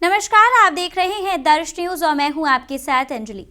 नमस्कार, आप देख रहे हैं दर्श न्यूज और मैं हूं आपके साथ अंजलि।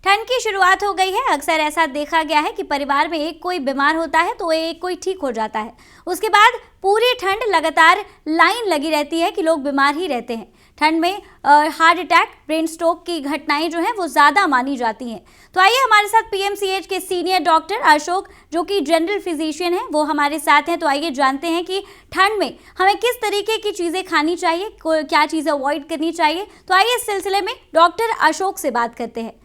ठंड की शुरुआत हो गई है। अक्सर ऐसा देखा गया है कि परिवार में एक कोई बीमार होता है तो एक कोई ठीक हो जाता है। उसके बाद पूरी ठंड लगातार लाइन लगी रहती है कि लोग बीमार ही रहते हैं। ठंड में हार्ट अटैक, ब्रेन स्ट्रोक की घटनाएं जो हैं वो ज़्यादा मानी जाती हैं। तो आइए हमारे साथ पीएमसीएच के सीनियर डॉक्टर अशोक, जो कि जनरल फिजिशियन हैं, वो हमारे साथ हैं। तो आइए जानते हैं कि ठंड में हमें किस तरीके की चीज़ें खानी चाहिए, क्या चीज़ें अवॉइड करनी चाहिए। तो आइए इस सिलसिले में डॉक्टर अशोक से बात करते हैं।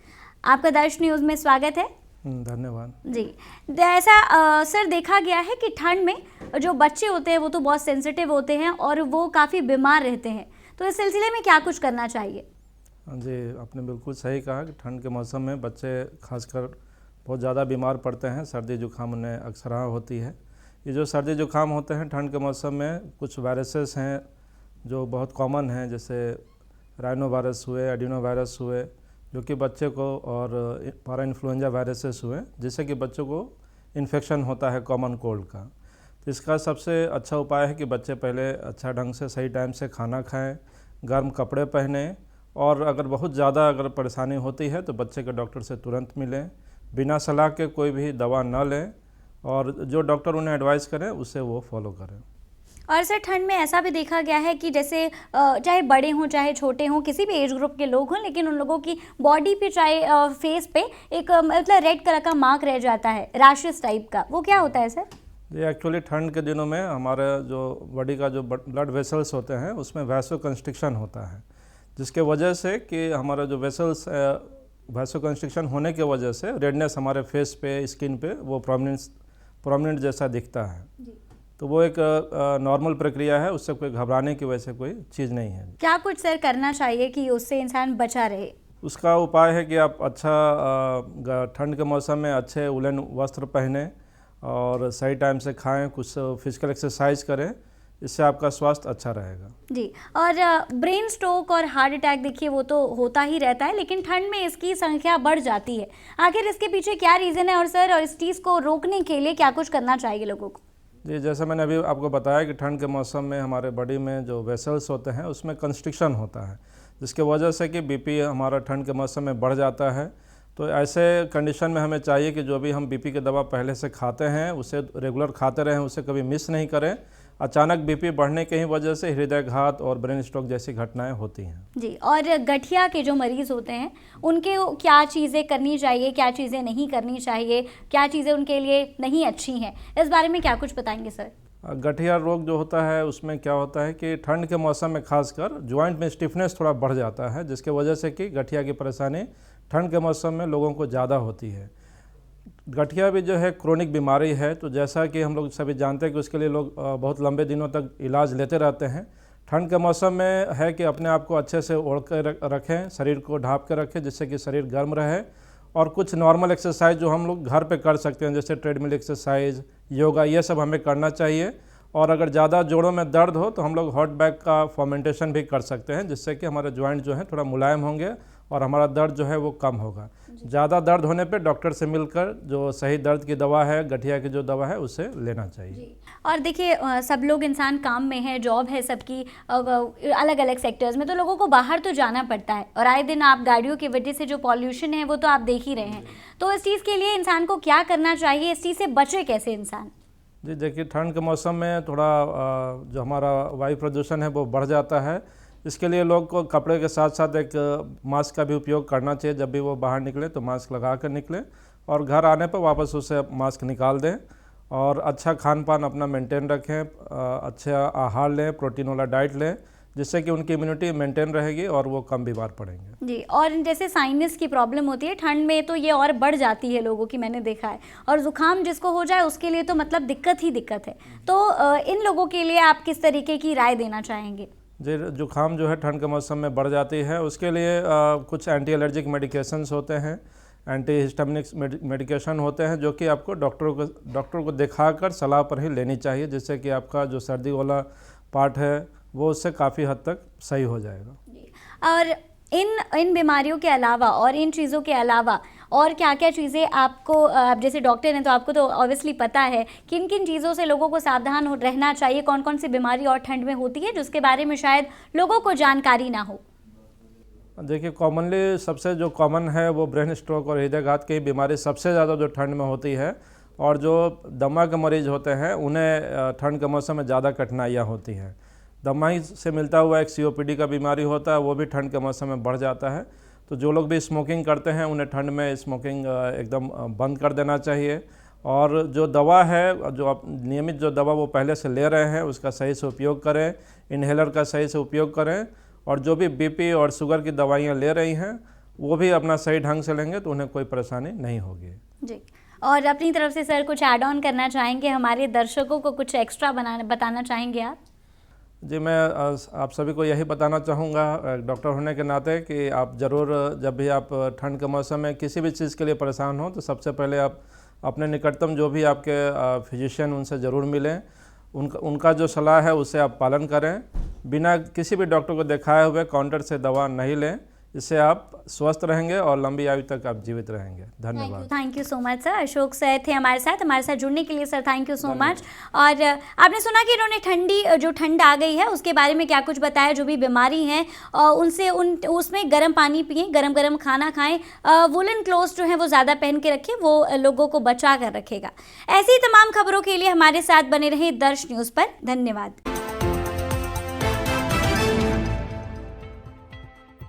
आपका दर्श न्यूज़ में स्वागत है। धन्यवाद जी। ऐसा सर देखा गया है कि ठंड में जो बच्चे होते हैं वो तो बहुत सेंसिटिव होते हैं और वो काफ़ी बीमार रहते हैं। तो इस सिलसिले में क्या कुछ करना चाहिए? जी, आपने बिल्कुल सही कहा कि ठंड के मौसम में बच्चे खासकर बहुत ज़्यादा बीमार पड़ते हैं। सर्दी जुकाम उन्हें अक्सर होती है। ये जो सर्दी जुकाम होते हैं ठंड के मौसम में, कुछ वायरसेस हैं जो बहुत कॉमन हैं, जैसे राइनो वायरस हुए, एडिनो वायरस हुए, जो कि बच्चे को, और पारा इन्फ्लुएंजा वायरसेस हुए, जिससे कि बच्चों को इन्फेक्शन होता है कॉमन कोल्ड का। तो इसका सबसे अच्छा उपाय है कि बच्चे पहले अच्छा ढंग से सही टाइम से खाना खाएं, गर्म कपड़े पहनें, और अगर बहुत ज़्यादा परेशानी होती है तो बच्चे के डॉक्टर से तुरंत मिलें, बिना सलाह के कोई भी दवा न लें, और जो डॉक्टर उन्हें एडवाइस करें उसे वो फॉलो करें। और सर ठंड में ऐसा भी देखा गया है कि जैसे चाहे बड़े हों चाहे छोटे हों, किसी भी एज ग्रुप के लोग हों, लेकिन उन लोगों की बॉडी पे चाहे फेस पे एक मतलब रेड कलर का मार्क रह जाता है, रैशेस टाइप का। वो क्या होता है सर? ये एक्चुअली ठंड के दिनों में हमारे जो बॉडी का जो ब्लड वेसल्स होते हैं उसमें वैसो कंस्ट्रिक्शन होता है, जिसके वजह से कि हमारा जो वेसल्स वैसो कंस्ट्रिक्शन होने की वजह से रेडनेस हमारे फेस पे, स्किन पे वो प्रोमिनेंट जैसा दिखता है। तो वो एक नॉर्मल प्रक्रिया है, उससे कोई घबराने की वजह से कोई चीज़ नहीं है। क्या कुछ सर करना चाहिए कि उससे इंसान बचा रहे? उसका उपाय है कि आप अच्छा ठंड के मौसम में अच्छे उलन वस्त्र पहने और सही टाइम से खाएं, कुछ फिजिकल एक्सरसाइज करें, इससे आपका स्वास्थ्य अच्छा रहेगा। जी। और ब्रेन स्ट्रोक और हार्ट अटैक देखिए वो तो होता ही रहता है, लेकिन ठंड में इसकी संख्या बढ़ जाती है। आखिर इसके पीछे क्या रीज़न है, और सर और इस चीज़ को रोकने के लिए क्या कुछ करना चाहिए लोगों को? जी, जैसे मैंने अभी आपको बताया कि ठंड के मौसम में हमारे बॉडी में जो वेसल्स होते हैं उसमें कंस्ट्रिक्शन होता है, जिसके वजह से कि बीपी हमारा ठंड के मौसम में बढ़ जाता है। तो ऐसे कंडीशन में हमें चाहिए कि जो भी हम बीपी की दवा पहले से खाते हैं उसे रेगुलर खाते रहें, उसे कभी मिस नहीं करें। अचानक बीपी बढ़ने की ही वजह से हृदयघात और ब्रेन स्ट्रोक जैसी घटनाएं होती हैं। जी। और गठिया के जो मरीज़ होते हैं उनके क्या चीज़ें करनी चाहिए, क्या चीज़ें नहीं करनी चाहिए, क्या चीज़ें उनके लिए नहीं अच्छी हैं, इस बारे में क्या कुछ बताएंगे सर? गठिया रोग जो होता है उसमें क्या होता है कि ठंड के मौसम में खासकर जॉइंट में स्टिफनेस थोड़ा बढ़ जाता है, जिसके वजह से कि गठिया की परेशानी ठंड के मौसम में लोगों को ज़्यादा होती है। गठिया भी जो है क्रोनिक बीमारी है, तो जैसा कि हम लोग सभी जानते हैं कि उसके लिए लोग बहुत लंबे दिनों तक इलाज लेते रहते हैं। ठंड के मौसम में है कि अपने आप को अच्छे से ओढ़ कर रखें, शरीर को ढाँप कर रखें, जिससे कि शरीर गर्म रहे, और कुछ नॉर्मल एक्सरसाइज जो हम लोग घर पे कर सकते हैं, जैसे ट्रेडमिल एक्सरसाइज, योगा, ये सब हमें करना चाहिए। और अगर ज़्यादा जोड़ों में दर्द हो तो हम लोग हॉट बैग का फॉर्मेंटेशन भी कर सकते हैं, जिससे कि हमारे जॉइंट जो है थोड़ा मुलायम होंगे और हमारा दर्द जो है वो कम होगा। ज़्यादा दर्द होने पे डॉक्टर से मिलकर जो सही दर्द की दवा है, गठिया की जो दवा है, उसे लेना चाहिए। और देखिए सब लोग इंसान काम में है, जॉब है सबकी अलग अलग सेक्टर्स में, तो लोगों को बाहर तो जाना पड़ता है, और आए दिन आप गाड़ियों की वजह से जो पॉल्यूशन है वो तो आप देख ही रहे हैं। तो इस चीज़ के लिए इंसान को क्या करना चाहिए, इस चीज़ से बचे कैसे इंसान? जी देखिए, ठंड के मौसम में थोड़ा जो हमारा वायु प्रदूषण है वो बढ़ जाता है। इसके लिए लोग को कपड़े के साथ साथ एक मास्क का भी उपयोग करना चाहिए। जब भी वो बाहर निकले तो मास्क लगा कर निकले, और घर आने पर वापस उसे मास्क निकाल दें। और अच्छा खान पान अपना मेंटेन रखें, अच्छा आहार लें, प्रोटीन वाला डाइट लें, जिससे कि उनकी इम्यूनिटी मेंटेन रहेगी और वो कम बीमार पड़ेंगे। जी। और जैसे साइनस की प्रॉब्लम होती है ठंड में, तो ये और बढ़ जाती है लोगों की, मैंने देखा है। और ज़ुकाम जिसको हो जाए उसके लिए तो मतलब दिक्कत ही दिक्कत है। तो इन लोगों के लिए आप किस तरीके की राय देना चाहेंगे? जी, जुकाम जो है ठंड के मौसम में बढ़ जाती है, उसके लिए कुछ एंटी एलर्जिक मेडिकेशंस होते हैं, एंटी हिस्टामिनिक्स मेडिकेशन होते हैं, जो कि आपको डॉक्टर को दिखाकर सलाह पर ही लेनी चाहिए, जिससे कि आपका जो सर्दी वाला पार्ट है वो उससे काफ़ी हद तक सही हो जाएगा। और इन बीमारियों के अलावा और इन चीज़ों के अलावा और क्या क्या चीज़ें आपको, आप जैसे डॉक्टर हैं तो आपको तो ऑब्वियसली पता है किन किन चीज़ों से लोगों को सावधान रहना चाहिए, कौन कौन सी बीमारी और ठंड में होती है जिसके बारे में शायद लोगों को जानकारी ना हो? देखिए, कॉमनली सबसे जो कॉमन है वो ब्रेन स्ट्रोक और हृदयघात की बीमारी सबसे ज़्यादा जो ठंड में होती है, और जो दमा के मरीज होते हैं उन्हें ठंड के मौसम में ज़्यादा कठिनाइयाँ होती हैं। दमा ही से मिलता हुआ एक COPD का बीमारी होता है, वो भी ठंड के मौसम में बढ़ जाता है। तो जो लोग भी स्मोकिंग करते हैं उन्हें ठंड में स्मोकिंग एकदम बंद कर देना चाहिए। और जो दवा है, जो आप नियमित जो दवा वो पहले से ले रहे हैं उसका सही से उपयोग करें, इन्हेलर का सही से उपयोग करें, और जो भी BP और शुगर की दवाइयाँ ले रही हैं वो भी अपना सही ढंग से लेंगे तो उन्हें कोई परेशानी नहीं होगी। जी, और अपनी तरफ से सर कुछ ऐड ऑन करना चाहेंगे, हमारे दर्शकों को कुछ एक्स्ट्रा बताना चाहेंगे आप? जी, मैं आप सभी को यही बताना चाहूँगा डॉक्टर होने के नाते कि आप ज़रूर जब भी आप ठंड के मौसम में किसी भी चीज़ के लिए परेशान हो तो सबसे पहले आप अपने निकटतम जो भी आपके फिजिशियन उनसे ज़रूर मिलें। उनका जो सलाह है उसे आप पालन करें। बिना किसी भी डॉक्टर को दिखाए हुए काउंटर से दवा नहीं लें, इससे आप स्वस्थ रहेंगे और लंबी आयु तक आप जीवित रहेंगे। धन्यवाद। Thank you so much sir. Ashok sir थे हमारे साथ जुड़ने के लिए sir, thank you so much. और आपने सुना कि इन्होंने जो ठंड आ गई है उसके बारे में क्या कुछ बताया, जो भी बीमारी हैं उनसे उसमें गर्म पानी पिएं, गरम खाना खाएं, वुलन क्लोथ्स जो हैं वो ज़्यादा पहन के रखें, वो लोगों को बचा कर रखेगा। ऐसी तमाम खबरों के लिए हमारे साथ बने रहें दर्श न्यूज़ पर। धन्यवाद।